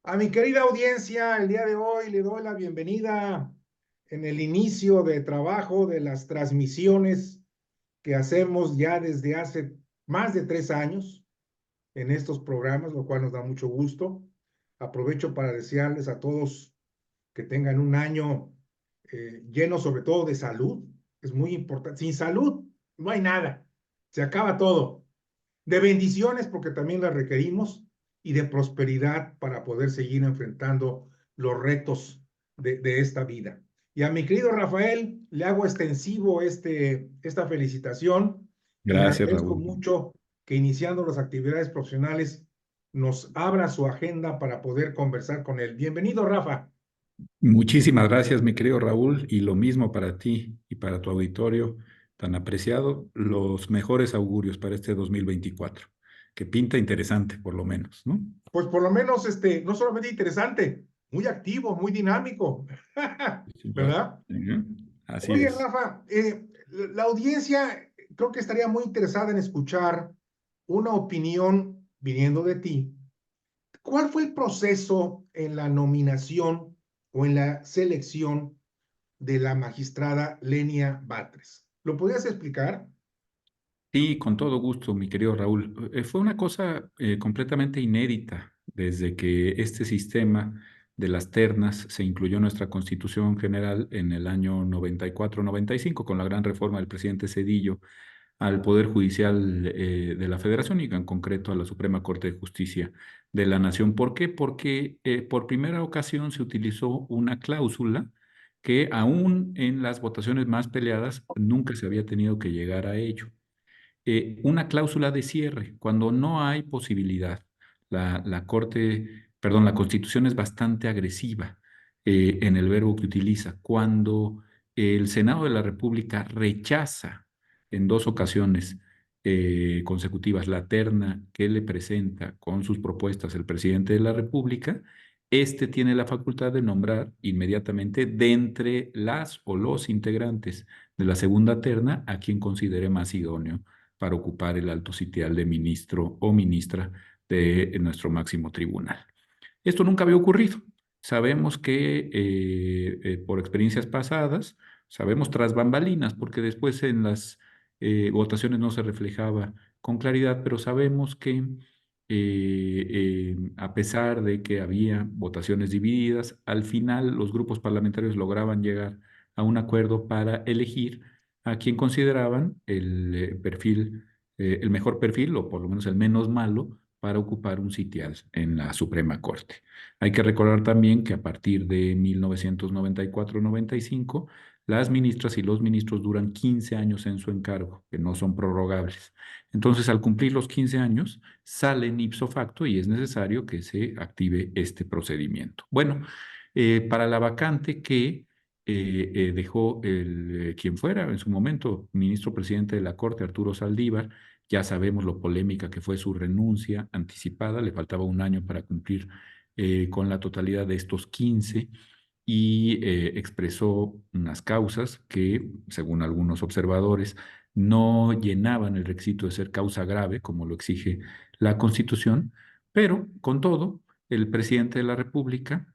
A mi querida audiencia, el día de hoy le doy la bienvenida en el inicio de trabajo de las transmisiones que hacemos ya desde hace más de 3 años en estos programas, lo cual nos da mucho gusto. Aprovecho para desearles a todos que tengan un año lleno sobre todo de salud. Es muy importante. Sin salud no hay nada. Se acaba todo. De bendiciones porque también las requerimos y de prosperidad para poder seguir enfrentando los retos de esta vida. Y a mi querido Rafael le hago extensivo esta felicitación y le Gracias, agradezco Raúl. mucho que iniciando las actividades profesionales nos abra su agenda para poder conversar con él. Bienvenido, Rafa. Muchísimas gracias, mi querido Raúl, y lo mismo para ti y para tu auditorio tan apreciado. Los mejores augurios para este 2024, que pinta interesante por lo menos, ¿no? Pues por lo menos, no solamente interesante, muy activo, muy dinámico, Sin duda. ¿verdad? Ujú. Así Oye, es. Rafa, la audiencia creo que estaría muy interesada en escuchar una opinión viniendo de ti. ¿Cuál fue el proceso en la nominación o en la selección de la magistrada Lenia Batres? ¿Lo podrías explicar? Sí, con todo gusto, mi querido Raúl. Fue una cosa completamente inédita desde que este sistema de las ternas se incluyó en nuestra Constitución General en el año 94-95 con la gran reforma del presidente Zedillo al Poder Judicial de la Federación y en concreto a la Suprema Corte de Justicia de la Nación. ¿Por qué? Porque por primera ocasión se utilizó una cláusula que aún en las votaciones más peleadas nunca se había tenido que llegar a ello. Una cláusula de cierre, cuando no hay posibilidad. La Corte, perdón, la Constitución es bastante agresiva en el verbo que utiliza. Cuando el Senado de la República rechaza en dos ocasiones consecutivas la terna que le presenta con sus propuestas el presidente de la República, este tiene la facultad de nombrar inmediatamente de entre las o los integrantes de la segunda terna a quien considere más idóneo para ocupar el alto sitial de ministro o ministra de nuestro máximo tribunal. Esto nunca había ocurrido. Sabemos que por experiencias pasadas, sabemos tras bambalinas, porque después en las votaciones no se reflejaba con claridad, pero sabemos que a pesar de que había votaciones divididas, al final los grupos parlamentarios lograban llegar a un acuerdo para elegir a quien consideraban el perfil, el mejor perfil, o por lo menos el menos malo, para ocupar un sitial en la Suprema Corte. Hay que recordar también que a partir de 1994-95, las ministras y los ministros duran 15 años en su encargo, que no son prorrogables. Entonces, al cumplir los 15 años, salen ipso facto y es necesario que se active este procedimiento. Bueno, para la vacante que dejó quien fuera en su momento ministro presidente de la Corte, Arturo Saldívar. Ya sabemos lo polémica que fue su renuncia anticipada, le faltaba un año para cumplir con la totalidad de estos 15 y expresó unas causas que, según algunos observadores, no llenaban el requisito de ser causa grave, como lo exige la Constitución, pero con todo, el presidente de la República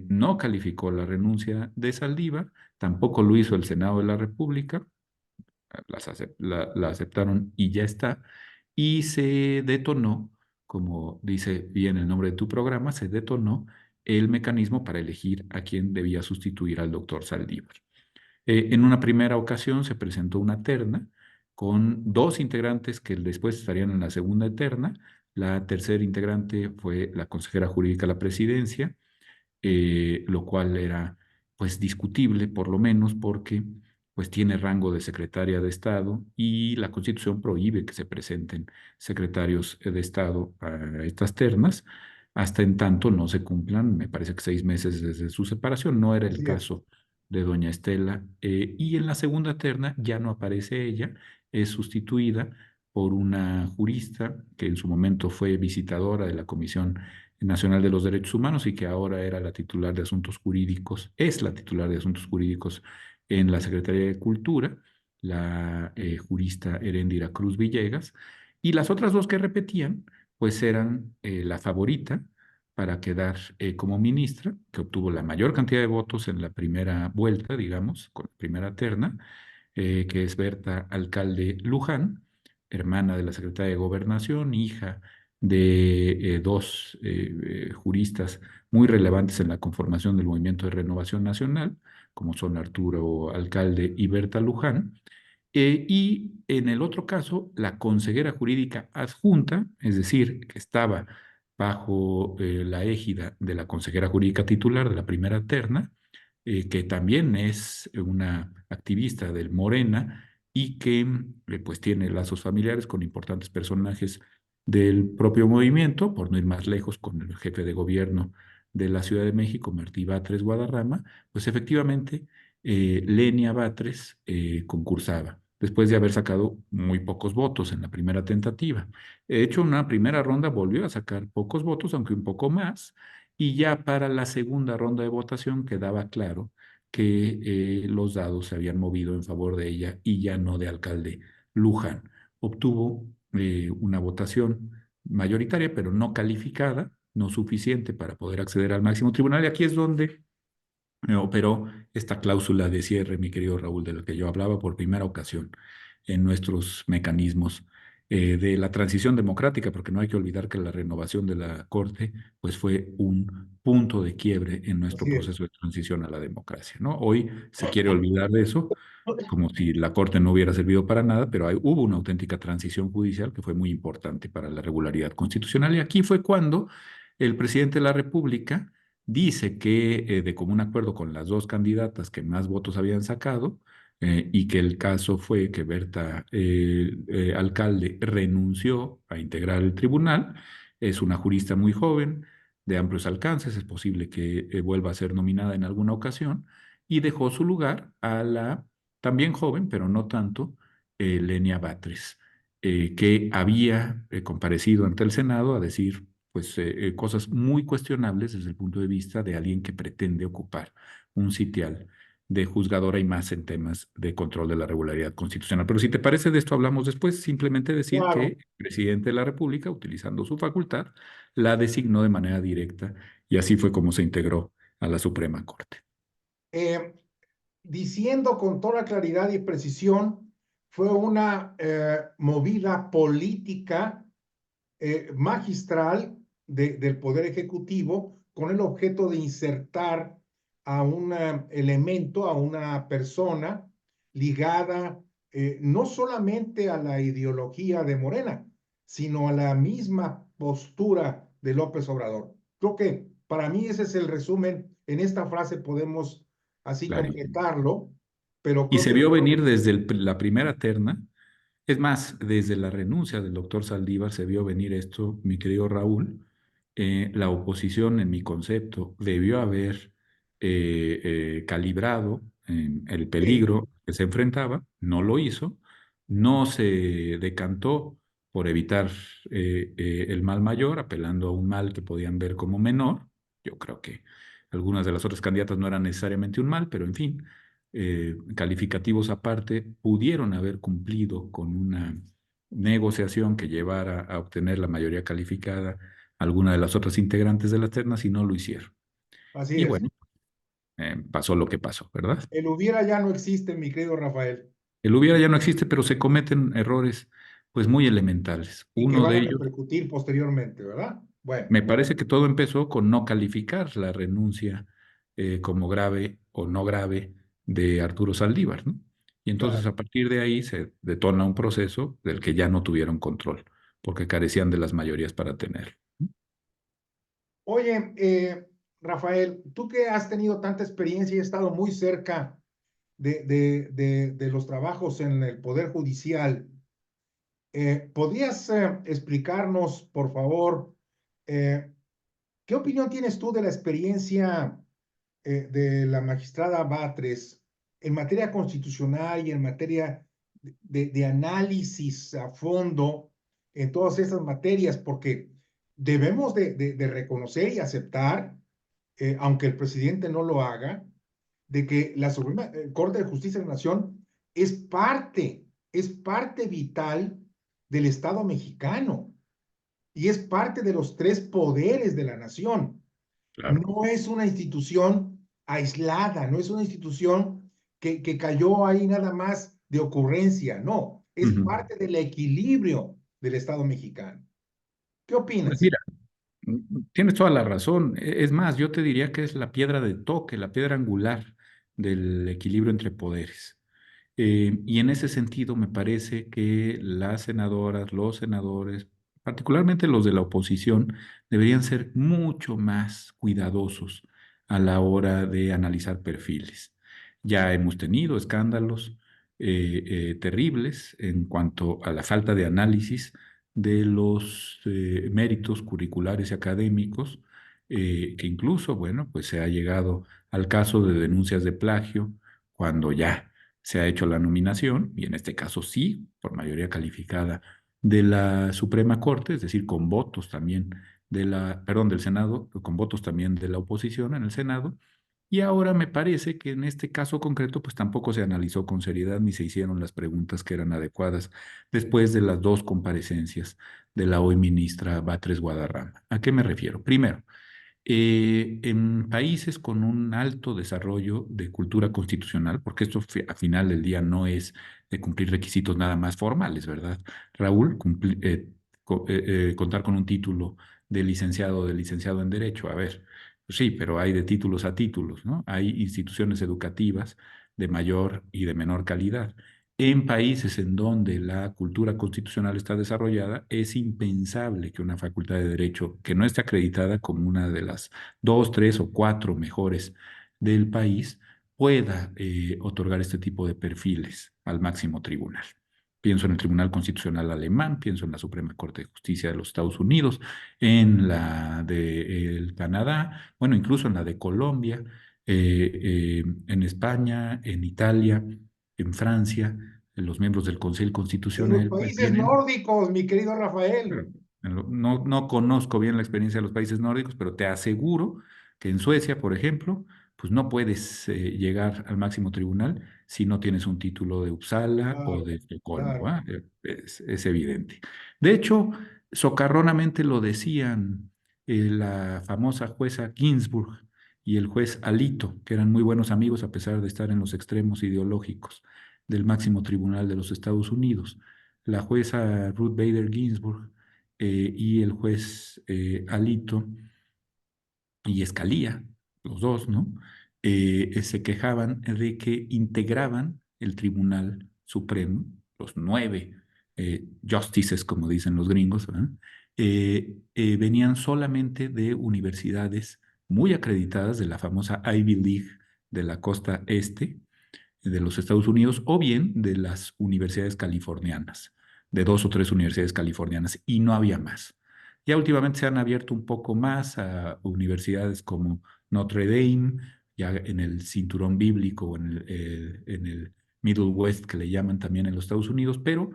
no calificó la renuncia de Saldívar, tampoco lo hizo el Senado de la República, la aceptaron y ya está. Y se detonó, como dice bien el nombre de tu programa, se detonó el mecanismo para elegir a quien debía sustituir al doctor Saldívar. En una primera ocasión se presentó una terna con dos integrantes que después estarían en la segunda terna. La tercera integrante fue la consejera jurídica de la presidencia, lo cual era pues discutible por lo menos porque pues tiene rango de secretaria de Estado y la Constitución prohíbe que se presenten secretarios de Estado a estas ternas hasta en tanto no se cumplan, me parece que 6 meses desde su separación, no era el Así es. caso de doña Estela, y en la segunda terna ya no aparece ella, es sustituida por una jurista que en su momento fue visitadora de la Comisión Nacional de los Derechos Humanos y que ahora era la titular de Asuntos Jurídicos, es la titular de Asuntos Jurídicos en la Secretaría de Cultura, la jurista Heréndira Cruz Villegas, y las otras dos que repetían, pues eran la favorita, para quedar como ministra, que obtuvo la mayor cantidad de votos en la primera vuelta, digamos, con la primera terna, que es Berta Alcalde Luján, hermana de la secretaria de Gobernación, hija de dos juristas muy relevantes en la conformación del Movimiento de Renovación Nacional, como son Arturo Alcalde y Berta Luján. Y en el otro caso, la consejera jurídica adjunta, es decir, que estaba bajo la égida de la consejera jurídica titular de la primera terna, que también es una activista del Morena y que pues tiene lazos familiares con importantes personajes del propio movimiento, por no ir más lejos, con el jefe de gobierno de la Ciudad de México, Martí Batres Guadarrama, pues efectivamente Lenia Batres concursaba, después de haber sacado muy pocos votos en la primera tentativa. De hecho, una primera ronda volvió a sacar pocos votos, aunque un poco más, y ya para la segunda ronda de votación quedaba claro que los dados se habían movido en favor de ella y ya no de alcalde Luján. Obtuvo una votación mayoritaria, pero no calificada, no suficiente para poder acceder al máximo tribunal, y aquí es donde operó esta cláusula de cierre, mi querido Raúl, de la que yo hablaba por primera ocasión en nuestros mecanismos de la transición democrática, porque no hay que olvidar que la renovación de la Corte pues fue un punto de quiebre en nuestro Así es. proceso de transición a la democracia, ¿no? Hoy se quiere olvidar de eso, como si la Corte no hubiera servido para nada, pero hubo una auténtica transición judicial que fue muy importante para la regularidad constitucional. Y aquí fue cuando el presidente de la República dice que de común acuerdo con las dos candidatas que más votos habían sacado, y que el caso fue que Berta Alcalde renunció a integrar el tribunal. Es una jurista muy joven, de amplios alcances, es posible que vuelva a ser nominada en alguna ocasión, y dejó su lugar a la también joven, pero no tanto, Lenia Batres, que había comparecido ante el Senado a decir pues cosas muy cuestionables desde el punto de vista de alguien que pretende ocupar un sitial de juzgadora y más en temas de control de la regularidad constitucional. Pero si te parece, de esto hablamos después, simplemente decir que Claro. el presidente de la República, utilizando su facultad, la designó de manera directa y así fue como se integró a la Suprema Corte. Eh, Diciendo con toda claridad y precisión, fue una movida política magistral del Poder Ejecutivo con el objeto de insertar a un elemento, a una persona ligada no solamente a la ideología de Morena, sino a la misma postura de López Obrador. Creo que para mí ese es el resumen. En esta frase podemos así Clarísimo. completarlo, pero Y creo se que vio venir desde la primera terna. Es más, desde la renuncia del doctor Saldívar se vio venir esto, mi querido Raúl. La oposición, en mi concepto, debió haber calibrado el sí, peligro que se enfrentaba, no lo hizo, no se decantó por evitar el mal mayor, apelando a un mal que podían ver como menor. Yo creo que algunas de las otras candidatas no eran necesariamente un mal, pero en fin, calificativos aparte, pudieron haber cumplido con una negociación que llevara a obtener la mayoría calificada alguna de las otras integrantes de la terna si no lo hicieron. así Y es. bueno, pasó lo que pasó, ¿verdad? El hubiera ya no existe, mi querido Rafael, El hubiera ya no existe, pero se cometen errores pues muy elementales. y que Uno van de a ellos, repercutir posteriormente, ¿verdad? Bueno, me parece que todo empezó con no calificar la renuncia como grave o no grave de Arturo Saldívar, ¿no? Y entonces claro. a partir de ahí se detona un proceso del que ya no tuvieron control, porque carecían de las mayorías para tenerlo. Oye, Rafael, tú que has tenido tanta experiencia y has estado muy cerca de los trabajos en el Poder Judicial, ¿podrías explicarnos, por favor, eh, qué opinión tienes tú de la experiencia de la magistrada Batres en materia constitucional y en materia de análisis a fondo en todas estas materias? Porque debemos de reconocer y aceptar, aunque el presidente no lo haga, de que la Suprema Corte de Justicia de la Nación es parte vital del Estado mexicano. y es parte de los tres poderes de la nación. Claro. No es una institución aislada, no es una institución que cayó ahí nada más de ocurrencia, no, es Ujú. parte del equilibrio del Estado mexicano. ¿Qué Pues opinas? mira, tienes toda la razón. Es más, yo te diría que es la piedra de toque, la piedra angular del equilibrio entre poderes. Y en ese sentido, me parece que las senadoras, los senadores, particularmente los de la oposición, deberían ser mucho más cuidadosos a la hora de analizar perfiles. Ya hemos tenido escándalos terribles en cuanto a la falta de análisis de los méritos curriculares y académicos, que incluso, bueno, pues se ha llegado al caso de denuncias de plagio cuando ya se ha hecho la nominación, y en este caso sí, por mayoría calificada de la Suprema Corte, es decir, con votos también perdón, del Senado, con votos también de la oposición en el Senado, y ahora me parece que en este caso concreto, pues tampoco se analizó con seriedad ni se hicieron las preguntas que eran adecuadas después de las dos comparecencias de la hoy ministra Batres Guadarrama. ¿A qué me refiero? Primero, en países con un alto desarrollo de cultura constitucional, porque esto al final del día no es de cumplir requisitos nada más formales, ¿verdad? Raúl, contar con un título de licenciado en Derecho, a ver, pues sí, pero hay de títulos a títulos, ¿no? Hay instituciones educativas de mayor y de menor calidad. En países en donde la cultura constitucional está desarrollada, es impensable que una facultad de derecho que no esté acreditada como una de las dos, tres o cuatro mejores del país pueda otorgar este tipo de perfiles al máximo tribunal. Pienso en el Tribunal Constitucional Alemán, pienso en la Suprema Corte de Justicia de los Estados Unidos, en la de Canadá, bueno, incluso en la de Colombia, en España, en Italia, en Francia, los miembros del Consejo En los Constitucional pues países tienen. nórdicos, mi querido Rafael. Claro. No, no conozco bien la experiencia de los países nórdicos, pero te aseguro que en Suecia, por ejemplo, pues no puedes llegar al máximo tribunal si no tienes un título de Uppsala o Claro, de Estocolmo, claro. ¿va? Es evidente. De hecho, socarronamente lo decían la famosa jueza Ginsburg y el juez Alito, que eran muy buenos amigos a pesar de estar en los extremos ideológicos del máximo tribunal de los Estados Unidos. La jueza Ruth Bader Ginsburg y el juez Alito y Escalía, los dos, ¿no? Se quejaban de que integraban el Tribunal Supremo, los nueve justices, como dicen los gringos, ¿verdad? Venían solamente de universidades muy acreditadas de la famosa Ivy League de la costa este de los Estados Unidos o bien de las universidades californianas, de dos o tres universidades californianas, y no había más. Ya últimamente se han abierto un poco más a universidades como Notre Dame, ya en el cinturón bíblico o en el Middle West, que le llaman también en los Estados Unidos, pero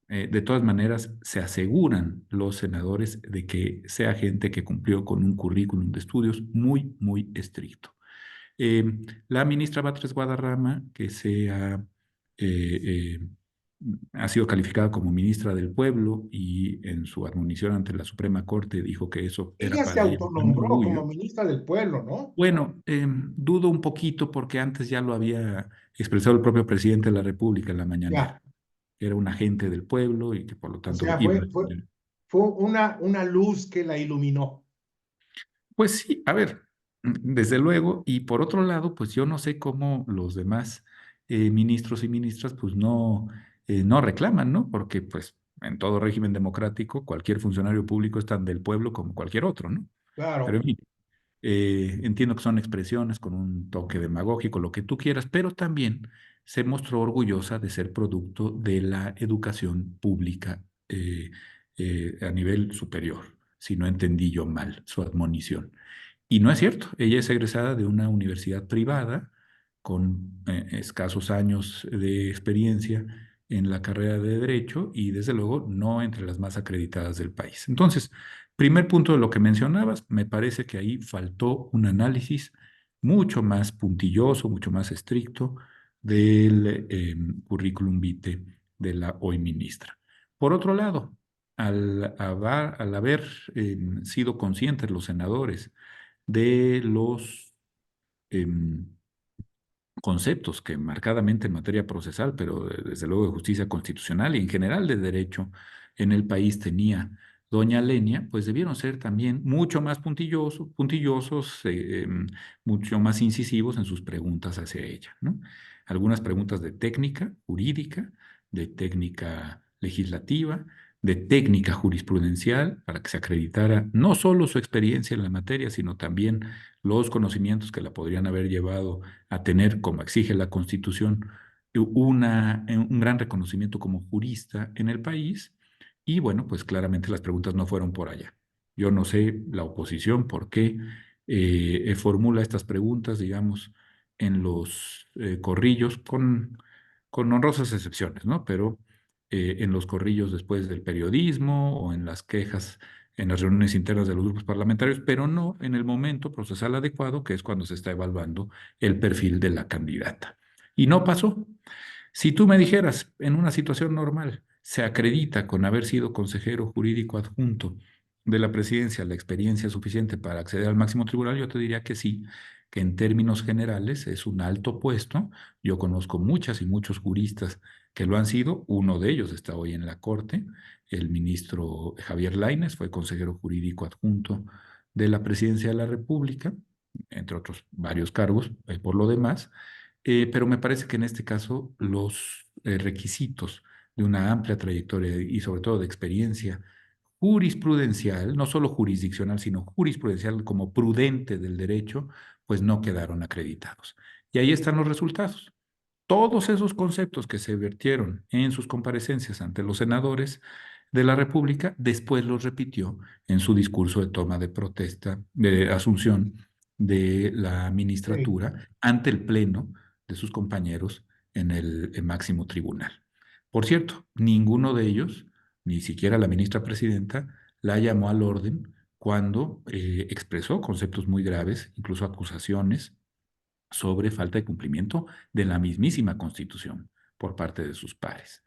de todas maneras se aseguran los senadores de que sea gente que cumplió con un currículum de estudios muy, muy estricto. Eh, la ministra Batres Guadarrama, que eh, ha sido calificada como ministra del pueblo y en su admonición ante la Suprema Corte dijo que eso era Ella se para ella un autonombró como orgullo. ministra del pueblo, ¿no? Bueno, dudo un poquito porque antes ya lo había expresado el propio presidente de la República en la mañanera, Ya. que era un agente del pueblo y que por lo O tanto sea, iba a fue una luz que la iluminó. Pues sí, a ver, desde luego, y por otro lado, pues yo no sé cómo los demás ministros y ministras pues no reclaman, ¿no? Porque pues en todo régimen democrático cualquier funcionario público es tan del pueblo como cualquier otro, ¿no? Pero en Claro. fin, entiendo que son expresiones con un toque demagógico, lo que tú quieras, pero también se mostró orgullosa de ser producto de la educación pública a nivel superior, si no entendí yo mal su admonición. Y no es cierto, ella es egresada de una universidad privada con escasos años de experiencia en la carrera de Derecho y desde luego no entre las más acreditadas del país. Entonces, primer punto de lo que mencionabas, me parece que ahí faltó un análisis mucho más puntilloso, mucho más estricto del currículum vitae de la hoy ministra. Por otro lado, al haber sido conscientes los senadores de los em, conceptos que marcadamente en materia procesal, pero desde luego de justicia constitucional y en general de derecho en el país tenía doña Lenia, pues debieron ser también mucho más puntillosos, mucho más incisivos en sus preguntas hacia ella, ¿no? Algunas preguntas de técnica jurídica, de técnica legislativa, de técnica jurisprudencial, para que se acreditara no solo su experiencia en la materia, sino también los conocimientos que la podrían haber llevado a tener, como exige la Constitución, un gran reconocimiento como jurista en el país. Y bueno, pues claramente las preguntas no fueron por allá. Yo no sé la oposición por qué formula estas preguntas, digamos, en los corrillos, con honrosas excepciones, ¿no? Pero en los corrillos después del periodismo o en las quejas en las reuniones internas de los grupos parlamentarios, pero no en el momento procesal adecuado, que es cuando se está evaluando el perfil de la candidata. Y no pasó. Si tú me dijeras, en una situación normal, se acredita con haber sido consejero jurídico adjunto de la presidencia la experiencia suficiente para acceder al máximo tribunal, yo te diría que sí, que en términos generales es un alto puesto. Yo conozco muchas y muchos juristas que lo han sido. Uno de ellos está hoy en la Corte. El ministro Javier Lainez fue consejero jurídico adjunto de la presidencia de la República, entre otros varios cargos, por lo demás. Pero me parece que en este caso los requisitos de una amplia trayectoria y sobre todo de experiencia jurisprudencial, no solo jurisdiccional, sino jurisprudencial como prudente del derecho, pues no quedaron acreditados. Y ahí están los resultados. Todos esos conceptos que se vertieron en sus comparecencias ante los senadores de la República, después los repitió en su discurso de toma de protesta, de asunción de la Sí. ministratura ante el Pleno de sus compañeros en el máximo tribunal. Por cierto, ninguno de ellos, ni siquiera la ministra presidenta, la llamó al orden cuando expresó conceptos muy graves, incluso acusaciones sobre falta de cumplimiento de la mismísima Constitución por parte de sus pares.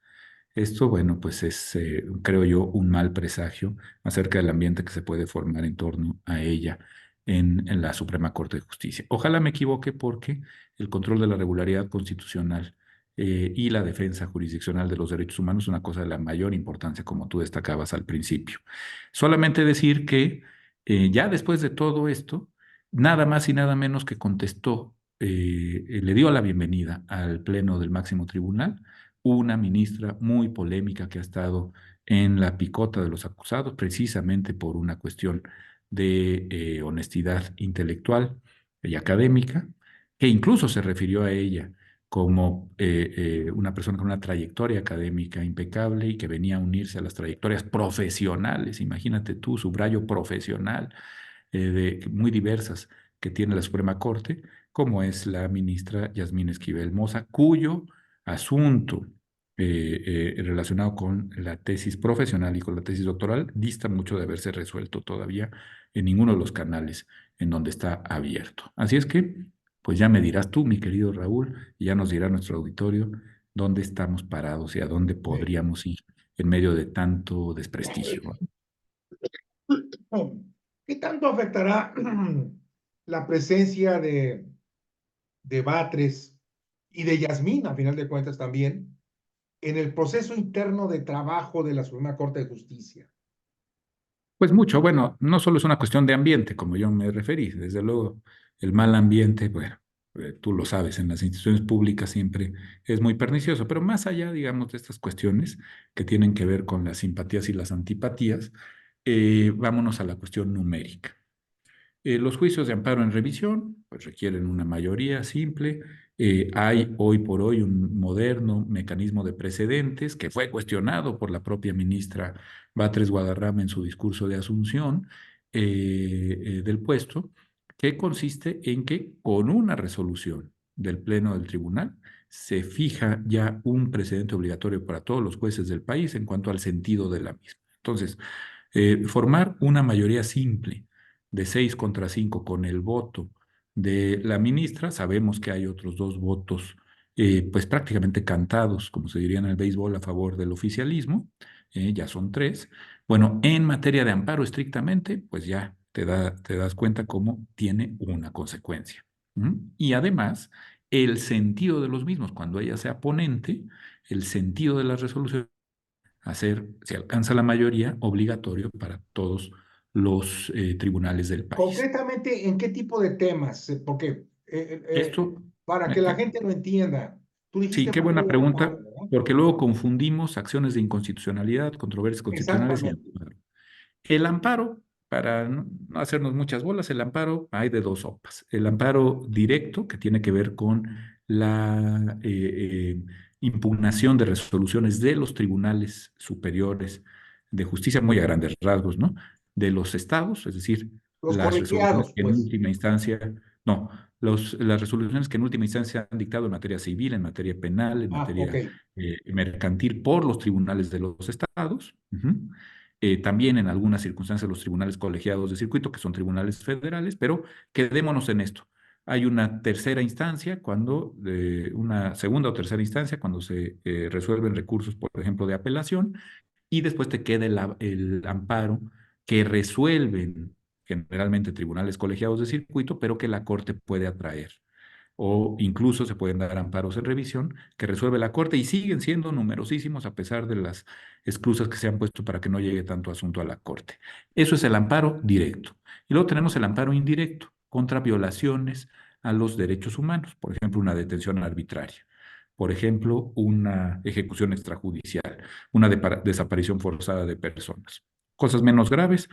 Esto, bueno, pues es, creo yo, un mal presagio acerca del ambiente que se puede formar en torno a ella en la Suprema Corte de Justicia. Ojalá me equivoque porque el control de la regularidad constitucional y la defensa jurisdiccional de los derechos humanos es una cosa de la mayor importancia, como tú destacabas al principio. Solamente decir que ya después de todo esto, nada más y nada menos que contestó, le dio la bienvenida al Pleno del Máximo Tribunal una ministra muy polémica que ha estado en la picota de los acusados precisamente por una cuestión de honestidad intelectual y académica, que incluso se refirió a ella como una persona con una trayectoria académica impecable y que venía a unirse a las trayectorias profesionales, imagínate tú, subrayo profesional, muy diversas que tiene la Suprema Corte, como es la ministra Yasmín Esquivel Moza, cuyo asunto relacionado con la tesis profesional y con la tesis doctoral dista mucho de haberse resuelto todavía en ninguno de los canales en donde está abierto. Así es que, pues ya me dirás tú, mi querido Raúl, y ya nos dirá nuestro auditorio dónde estamos parados y a dónde Sí. podríamos ir en medio de tanto desprestigio, ¿no? ¿Qué tanto afectará la presencia de Batres y de Yasmín, a final de cuentas también, en el proceso interno de trabajo de la Suprema Corte de Justicia? Pues mucho, bueno, no solo es una cuestión de ambiente, como yo me referí, desde luego el mal ambiente, bueno, tú lo sabes, en las instituciones públicas siempre es muy pernicioso, pero más allá, digamos, de estas cuestiones que tienen que ver con las simpatías y las antipatías, vámonos a la cuestión numérica. Los juicios de amparo en revisión pues requieren una mayoría simple. Hay hoy por hoy un moderno mecanismo de precedentes que fue cuestionado por la propia ministra Batres Guadarrama en su discurso de asunción del puesto, que consiste en que con una resolución del Pleno del Tribunal se fija ya un precedente obligatorio para todos los jueces del país en cuanto al sentido de la misma. Entonces, formar una mayoría simple de 6 contra 5 con el voto de la ministra. Sabemos que hay otros dos votos, pues prácticamente cantados, como se diría en el béisbol, a favor del oficialismo, ya son tres, Bueno, en materia de amparo estrictamente, pues ya te das cuenta cómo tiene una consecuencia. Y además, el sentido de los mismos, cuando ella sea ponente, el sentido de las resoluciones, hacer, si alcanza la mayoría, obligatorio para todos los tribunales del país. Concretamente, ¿en qué tipo de temas? Porque Esto, para que eh, la eh, gente lo entienda, tú sí, dijiste qué materia buena de pregunta, amparo, ¿verdad? porque luego confundimos acciones de inconstitucionalidad, controversias constitucionales y Exactamente. amparo. El amparo, para no hacernos muchas bolas, el amparo hay de dos sopas. El amparo directo, que tiene que ver con la impugnación de resoluciones de los tribunales superiores de justicia, muy a grandes rasgos, ¿no? De los estados, es decir, Los las resoluciones colegiados, que en pues. última instancia, no, las resoluciones que en última instancia han dictado en materia civil, en materia penal, en Ah, ok. materia mercantil por los tribunales de los estados. También en algunas circunstancias los tribunales colegiados de circuito, que son tribunales federales, pero quedémonos en esto. Hay una tercera instancia cuando, una segunda o tercera instancia cuando se resuelven recursos, por ejemplo, de apelación, y después te queda el amparo que resuelven generalmente tribunales colegiados de circuito, pero que la Corte puede atraer. O incluso se pueden dar amparos en revisión que resuelve la Corte y siguen siendo numerosísimos a pesar de las excusas que se han puesto para que no llegue tanto asunto a la Corte. Eso es el amparo directo. Y luego tenemos el amparo indirecto contra violaciones a los derechos humanos, por ejemplo, una detención arbitraria, por ejemplo, una ejecución extrajudicial, una desaparición forzada de personas. Cosas menos graves,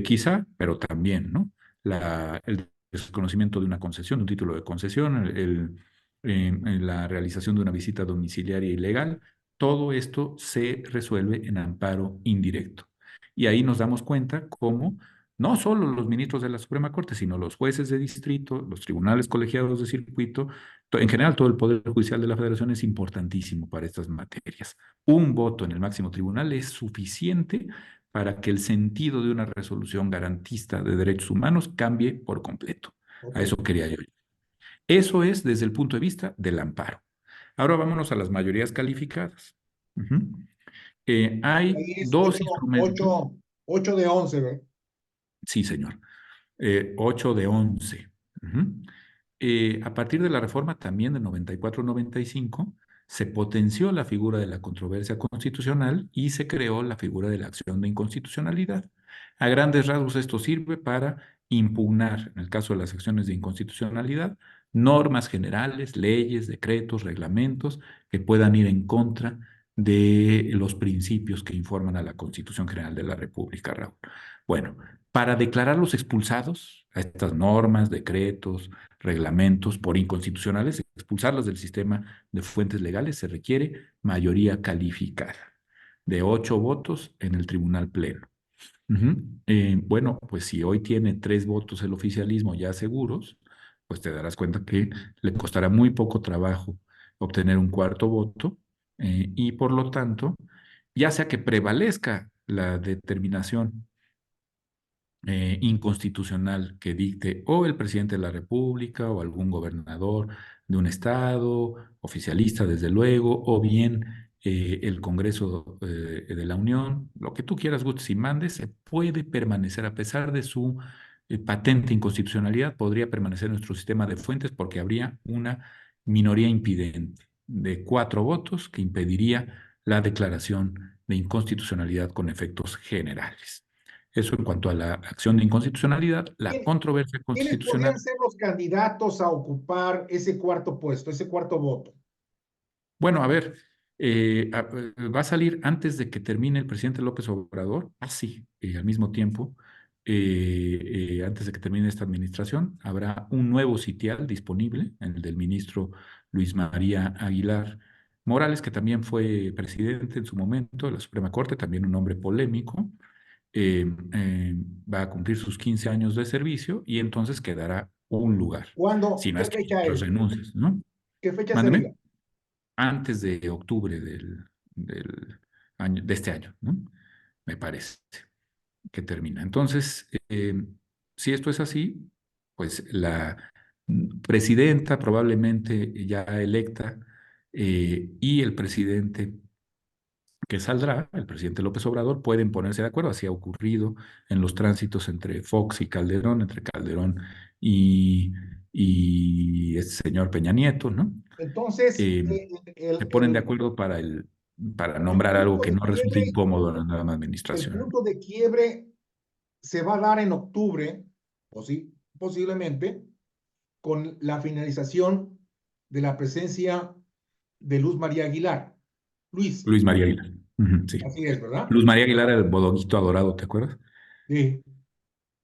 quizá, pero también, ¿no? El desconocimiento de una concesión, de un título de concesión, la realización de una visita domiciliaria ilegal, todo esto se resuelve en amparo indirecto. Y ahí nos damos cuenta cómo no solo los ministros de la Suprema Corte, sino los jueces de distrito, los tribunales colegiados de circuito, en general todo el Poder Judicial de la Federación es importantísimo para estas materias. Un voto en el máximo tribunal es suficiente para que el sentido de una resolución garantista de derechos humanos cambie por completo. Ok. A eso quería yo. Eso es desde el punto de vista del amparo. Ahora vámonos a las mayorías calificadas. Ujú. Hay Ahí es dos instrumentos. 8 de 11, ¿verdad? Sí, señor. 8 de 11. Ujú. A partir de la reforma también de 94-95, se potenció la figura de la controversia constitucional y se creó la figura de la acción de inconstitucionalidad. A grandes rasgos esto sirve para impugnar, en el caso de las acciones de inconstitucionalidad, normas generales, leyes, decretos, reglamentos que puedan ir en contra de los principios que informan a la Constitución General de la República, Raúl. Bueno, para declarar los expulsados a estas normas, decretos, reglamentos por inconstitucionales, expulsarlas del sistema de fuentes legales, se requiere mayoría calificada de 8 votos en el tribunal pleno. Bueno, pues si hoy tiene 3 votos el oficialismo ya seguros, pues te darás cuenta que le costará muy poco trabajo obtener un cuarto voto y por lo tanto, ya sea que prevalezca la determinación inconstitucional que dicte o el presidente de la República o algún gobernador de un estado, oficialista desde luego, o bien el Congreso de la Unión, lo que tú quieras, gustes y mandes, se puede permanecer a pesar de su patente inconstitucionalidad, podría permanecer en nuestro sistema de fuentes porque habría una minoría impidente de 4 votos que impediría la declaración de inconstitucionalidad con efectos generales. Eso en cuanto a la acción de inconstitucionalidad, la ¿Quién- controversia ¿Quiénes podrían constitucional. ser los candidatos a ocupar ese cuarto puesto, ese cuarto voto? Bueno, a ver, va a salir antes de que termine el presidente López Obrador, así, al mismo tiempo, antes de que termine esta administración, habrá un nuevo sitial disponible, el del ministro Luis María Aguilar Morales, que también fue presidente en su momento de la Suprema Corte, también un hombre polémico, eh, eh, va a cumplir sus 15 años de servicio y entonces quedará un lugar, ¿Cuándo? si no ¿Qué es que fecha otras es? renuncias, ¿no? ¿Qué fecha sería? Mándeme, antes de octubre del año, de este año, ¿no? Me parece que termina. Entonces, si esto es así, pues la presidenta probablemente ya electa y el presidente que saldrá, el presidente López Obrador, pueden ponerse de acuerdo. Así ha ocurrido en los tránsitos entre Fox y Calderón, entre Calderón y, y este señor Peña Nieto, ¿no? Entonces, Eh, Se ponen de acuerdo para el nombrar algo punto que de no resulte quiebre, incómodo a la nueva el administración. punto de quiebre se va a dar en octubre, o sí, posiblemente, con la finalización de la presencia de Luz María Aguilar. Luis, Luis María Aguilar. Ujú, sí. así es, ¿verdad? Luz María Aguilar, el bodoguito adorado, ¿te acuerdas? Sí.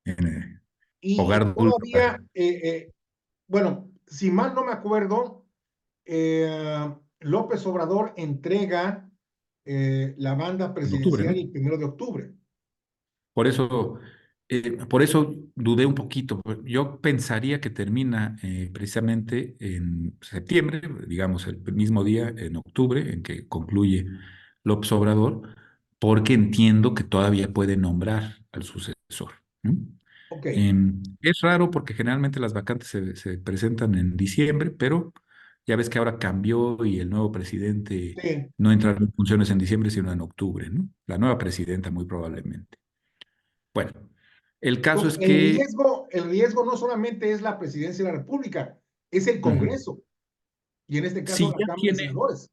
En Y Hogar Dulce todavía, Hogar. bueno, si mal no me acuerdo, López Obrador entrega la banda En octubre, presidencial ¿no? el 1 de octubre. Por eso dudé un poquito. Yo pensaría que termina precisamente en septiembre, digamos el mismo día, en octubre, en que concluye López Obrador, porque entiendo que todavía puede nombrar al sucesor, ¿no? Ok, Es raro porque generalmente las vacantes se presentan en diciembre, pero ya ves que ahora cambió y el nuevo presidente sí. no entra en funciones en diciembre, sino en octubre, ¿no? La nueva presidenta muy probablemente. Bueno, el caso Entonces, es que el riesgo no solamente es la presidencia de la República, es el ujú, Congreso, y en este caso si la ya Cámara de tiene, Senadores.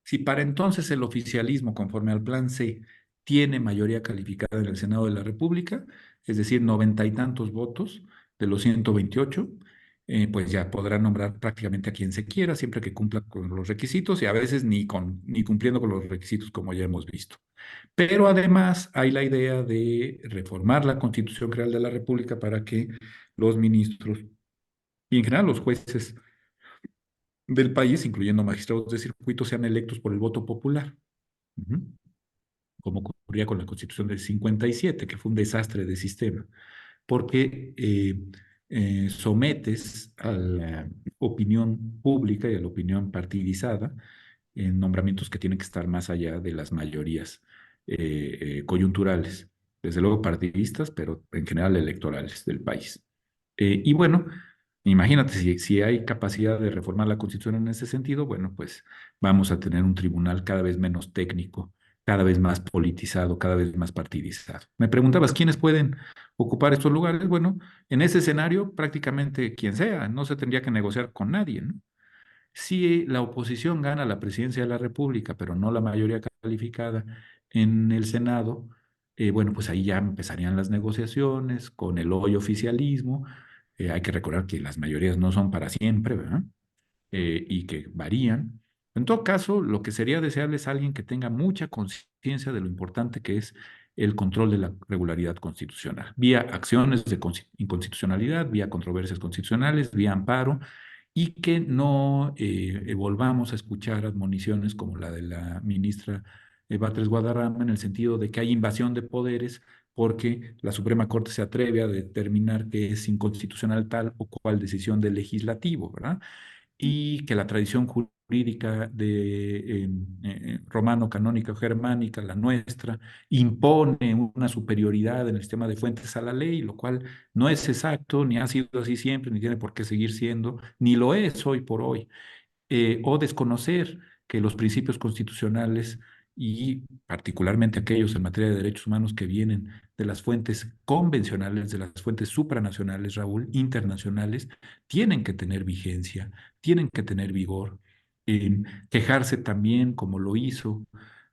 si para entonces el oficialismo, conforme al Plan C, tiene mayoría calificada en el Senado de la República, es decir, noventa y tantos votos de los 128, pues ya podrá nombrar prácticamente a quien se quiera, siempre que cumpla con los requisitos y a veces ni cumpliendo con los requisitos, como ya hemos visto. Pero además hay la idea de reformar la Constitución General de la República para que los ministros y en general los jueces del país, incluyendo magistrados de circuito, sean electos por el voto popular. Ujú. Como ocurría con la Constitución del 57, que fue un desastre de sistema, porque sometes a la opinión pública y a la opinión partidizada en nombramientos que tienen que estar más allá de las mayorías coyunturales, desde luego partidistas, pero en general electorales del país. Y bueno, imagínate, si hay capacidad de reformar la Constitución en ese sentido, bueno, pues vamos a tener un tribunal cada vez menos técnico, cada vez más politizado, cada vez más partidizado. Me preguntabas, ¿quiénes pueden ocupar estos lugares? Bueno, en ese escenario, prácticamente quien sea, no se tendría que negociar con nadie, ¿no? Si la oposición gana la presidencia de la República, pero no la mayoría calificada en el Senado, bueno, pues ahí ya empezarían las negociaciones con el hoy oficialismo. Hay que recordar que las mayorías no son para siempre, ¿verdad? Y que varían. En todo caso, lo que sería deseable es alguien que tenga mucha conciencia de lo importante que es el control de la regularidad constitucional, vía acciones de inconstitucionalidad, vía controversias constitucionales, vía amparo, y que no volvamos a escuchar admoniciones como la de la ministra Batres Guadarrama en el sentido de que hay invasión de poderes porque la Suprema Corte se atreve a determinar que es inconstitucional tal o cual decisión del legislativo, ¿verdad? Y que la tradición jurídica de romano-canónica o germánica, la nuestra, impone una superioridad en el sistema de fuentes a la ley, lo cual no es exacto, ni ha sido así siempre, ni tiene por qué seguir siendo, ni lo es hoy por hoy, o desconocer que los principios constitucionales y particularmente aquellos en materia de derechos humanos que vienen de las fuentes convencionales, de las fuentes supranacionales, Raúl, internacionales, tienen que tener vigencia, tienen que tener vigor. Quejarse también, como lo hizo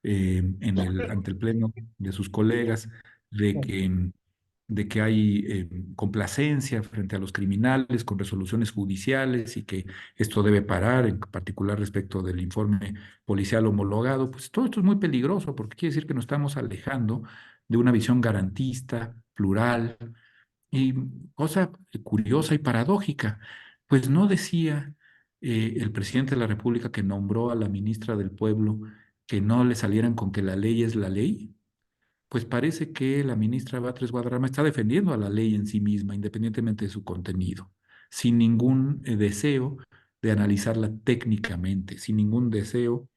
ante el Pleno de sus colegas, de que hay complacencia frente a los criminales con resoluciones judiciales y que esto debe parar, en particular respecto del informe policial homologado, pues todo esto es muy peligroso porque quiere decir que nos estamos alejando de una visión garantista, plural y cosa curiosa y paradójica, pues no decía el presidente de la República que nombró a la ministra del Pueblo que no le salieran con que la ley es la ley. Pues parece que la ministra Batres Guadarrama está defendiendo a la ley en sí misma, independientemente de su contenido, sin ningún deseo de analizarla técnicamente, sin ningún deseo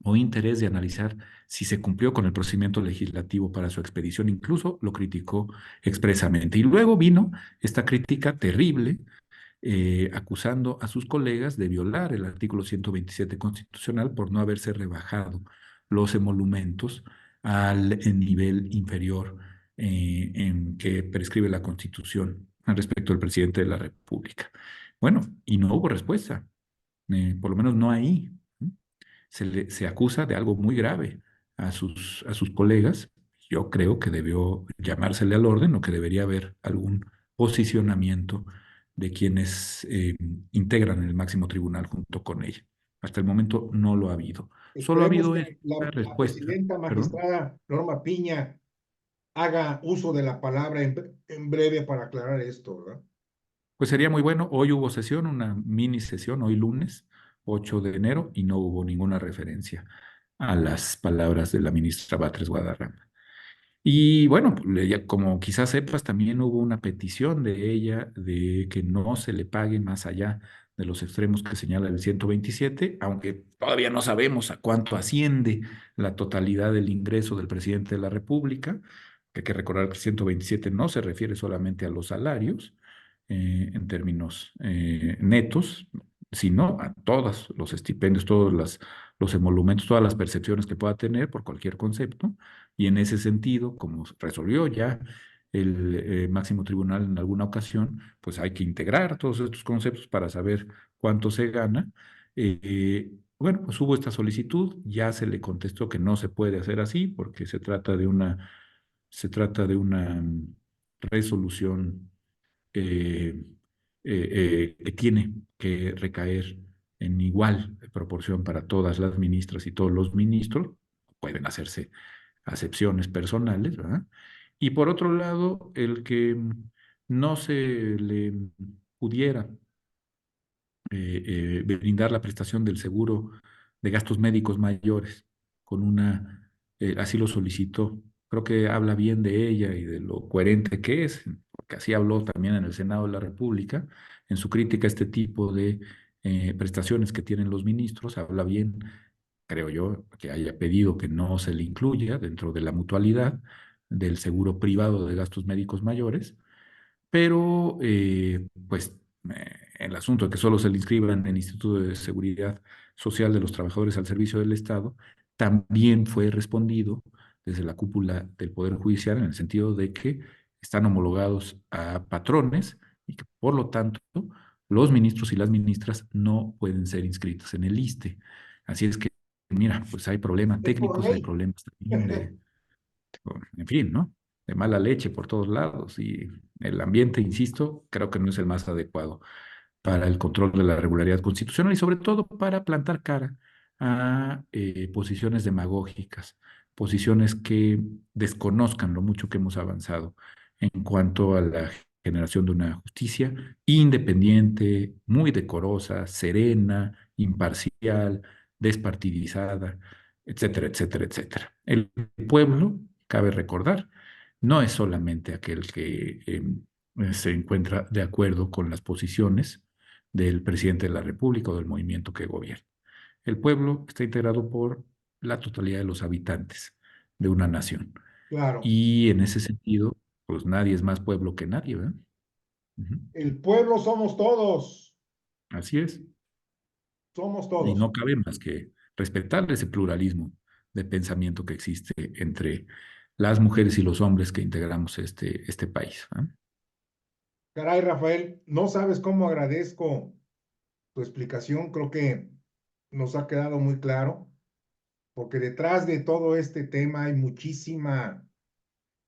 o interés de analizar si se cumplió con el procedimiento legislativo para su expedición. Incluso lo criticó expresamente. Y luego vino esta crítica terrible acusando a sus colegas de violar el artículo 127 constitucional por no haberse rebajado los emolumentos al nivel inferior en que prescribe la Constitución respecto al presidente de la República. Bueno, y no hubo respuesta, por lo menos no ahí. ¿No? Se acusa de algo muy grave a sus colegas. Yo creo que debió llamársele al orden o que debería haber algún posicionamiento de quienes integran el máximo tribunal junto con ella. Hasta el momento no lo ha habido. Solo ha Esperemos habido que esta la respuesta. presidenta ¿Perdón? magistrada Norma Piña haga uso de la palabra en breve para aclarar esto, ¿verdad? Pues sería muy bueno. Hoy hubo sesión, una mini sesión, hoy lunes 8 de enero, y no hubo ninguna referencia a las palabras de la ministra Batres Guadarrama. Y bueno, pues, como quizás sepas, también hubo una petición de ella de que no se le pague más allá de los extremos que señala el 127, aunque todavía no sabemos a cuánto asciende la totalidad del ingreso del presidente de la República, que hay que recordar que el 127 no se refiere solamente a los salarios en términos netos, sino a todos los estipendios, los emolumentos, todas las percepciones que pueda tener por cualquier concepto. Y en ese sentido, como resolvió ya el máximo tribunal en alguna ocasión, pues hay que integrar todos estos conceptos para saber cuánto se gana. Bueno, pues hubo esta solicitud, ya se le contestó que no se puede hacer así porque se trata de una resolución eh, que tiene que recaer en igual proporción para todas las ministras y todos los ministros. Pueden hacerse acepciones personales, ¿verdad? Y por otro lado, el que no se le pudiera brindar la prestación del seguro de gastos médicos mayores con así lo solicitó. Creo que habla bien de ella y de lo coherente que es, porque así habló también en el Senado de la República, en su crítica a este tipo de prestaciones que tienen los ministros, habla bien, creo yo, que haya pedido que no se le incluya dentro de la mutualidad del seguro privado de gastos médicos mayores, pero pues el asunto de que solo se le inscriban en el Instituto de Seguridad Social de los Trabajadores al Servicio del Estado también fue respondido desde la cúpula del Poder Judicial en el sentido de que están homologados a patrones y que por lo tanto los ministros y las ministras no pueden ser inscritos en el ISSSTE. Así es que, mira, pues hay problemas Es por técnicos, hay ley. problemas también en fin, ¿no? De mala leche por todos lados y el ambiente, insisto, creo que no es el más adecuado para el control de la regularidad constitucional y sobre todo para plantar cara a posiciones demagógicas, posiciones que desconozcan lo mucho que hemos avanzado en cuanto a la generación de una justicia independiente, muy decorosa, serena, imparcial, despartidizada, etcétera, etcétera, etcétera. El pueblo, cabe recordar, no es solamente aquel que se encuentra de acuerdo con las posiciones del presidente de la República o del movimiento que gobierna. El pueblo está integrado por la totalidad de los habitantes de una nación. Claro, Y en ese sentido, pues nadie es más pueblo que nadie, ¿verdad? Ujú. el pueblo Así es. somos Y todos. no cabe más que respetar ese pluralismo de pensamiento que existe entre las mujeres y los hombres que integramos este país. ¿Ah? Caray, Rafael, no sabes cómo agradezco tu explicación, creo que nos ha quedado muy claro, porque detrás de todo este tema hay muchísima,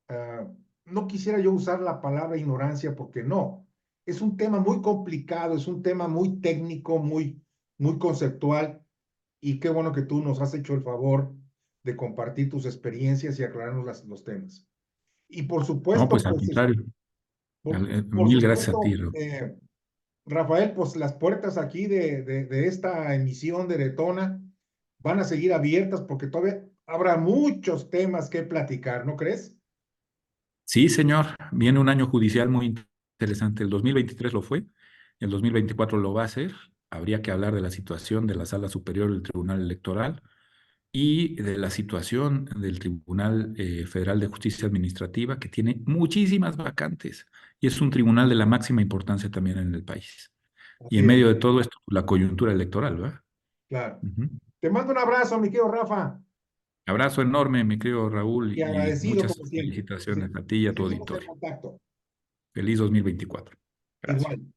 ah, no quisiera yo usar la palabra ignorancia porque no, es un tema muy complicado, es un tema muy técnico, muy conceptual, y qué bueno que tú nos has hecho el favor de compartir tus experiencias y aclararnos los temas. Y por No, supuesto, pues al contrario. por Mil gracias a ti, supuesto, Rafael, pues las puertas aquí de esta emisión de Detona van a seguir abiertas porque todavía habrá muchos temas que platicar, ¿no crees? Sí, señor, viene un año judicial muy interesante. El 2023 lo fue, el 2024 lo va a ser. Habría que hablar de la situación de la Sala Superior del Tribunal Electoral y de la situación del Tribunal Federal de Justicia Administrativa, que tiene muchísimas vacantes y es un tribunal de la máxima importancia también en el país. Y Así en es, medio de todo esto, la coyuntura electoral, ¿verdad? claro. Ujú. Te mando un abrazo, mi querido Rafa. Abrazo enorme, mi querido Raúl, Y y agradecido muchas como siempre. felicitaciones a ti y a tu Seguimos en auditorio. contacto. Feliz 2024. Gracias. Igual.